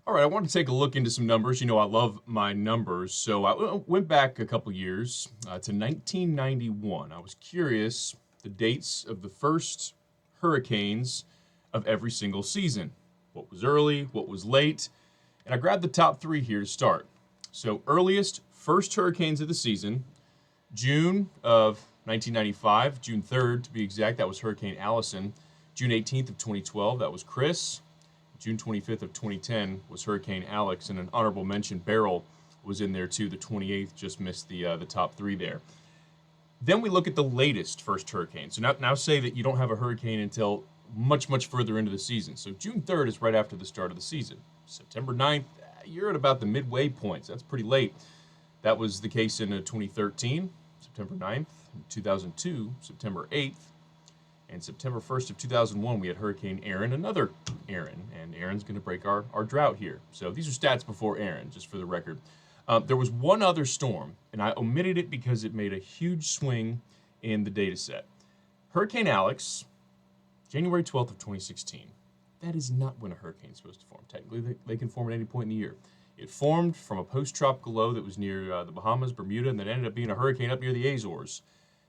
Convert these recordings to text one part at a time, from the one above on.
All right, I want to take a look into some numbers. You know, I love my numbers. So I went back a couple years to 1991. I was curious the dates of the first hurricanes of every single season. What was early, what was late, and I grabbed the top three here to start. So, earliest, first hurricanes of the season, June of 1995, June 3rd to be exact, that was Hurricane Allison. June 18th of 2012, that was Chris. June 25th of 2010 was Hurricane Alex, and an honorable mention, Beryl was in there too. The 28th just missed the top three there. Then we look at the latest first hurricane. So now say that you don't have a hurricane until much further into the season. So June 3rd is right after the start of the season. September 9th, you're at about the midway points. That's pretty late. That was the case in 2013, September 9th, 2002, September 8th, and September 1st of 2001, we had Hurricane Erin, another Erin, and Erin's going to break our drought here. So these are stats before Erin, just for the record. There was one other storm, and I omitted it because it made a huge swing in the data set. Hurricane Alex, January 12th of 2016. That is not when a hurricane is supposed to form. Technically, they can form at any point in the year. It formed from a post-tropical low that was near the Bahamas, Bermuda, and then ended up being a hurricane up near the Azores.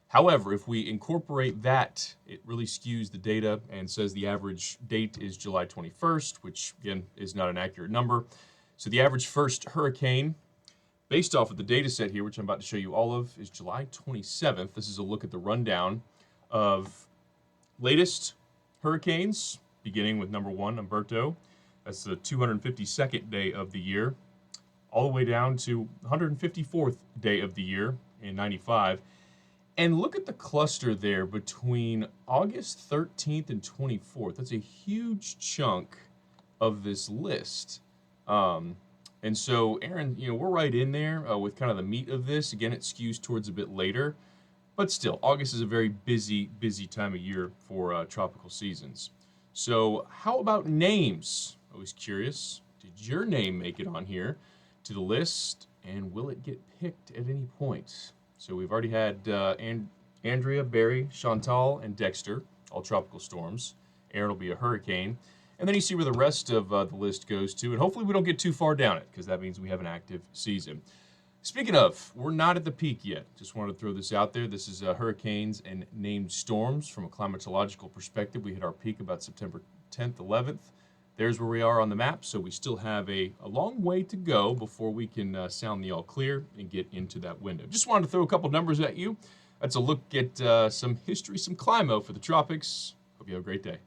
However, if we incorporate that, it really skews the data and says the average date is July 21st, which again is not an accurate number. So the average first hurricane, based off of the data set here, which I'm about to show you all of, is July 27th. This is a look at the rundown of latest hurricanes, beginning with number one, Umberto. That's the 252nd day of the year, all the way down to 154th day of the year in 95. And look at the cluster there between August 13th and 24th. That's a huge chunk of this list. And so, Erin, you know, we're right in there with kind of the meat of this. Again, it skews towards a bit later. But still, August is a very busy time of year for tropical seasons. So how about names? I was curious. Did your name make it on here to the list? And will it get picked at any point? So we've already had Andrea, Barry, Chantal, and Dexter, all tropical storms. Erin will be a hurricane. And then you see where the rest of the list goes to. And hopefully we don't get too far down it, because that means we have an active season. Speaking of, we're not at the peak yet. Just wanted to throw this out there. This is hurricanes and named storms from a climatological perspective. We hit our peak about September 10th, 11th. There's where we are on the map, so we still have a long way to go before we can sound the all clear and get into that window. Just wanted to throw a couple numbers at you. That's a look at some history, some climo for the tropics. Hope you have a great day.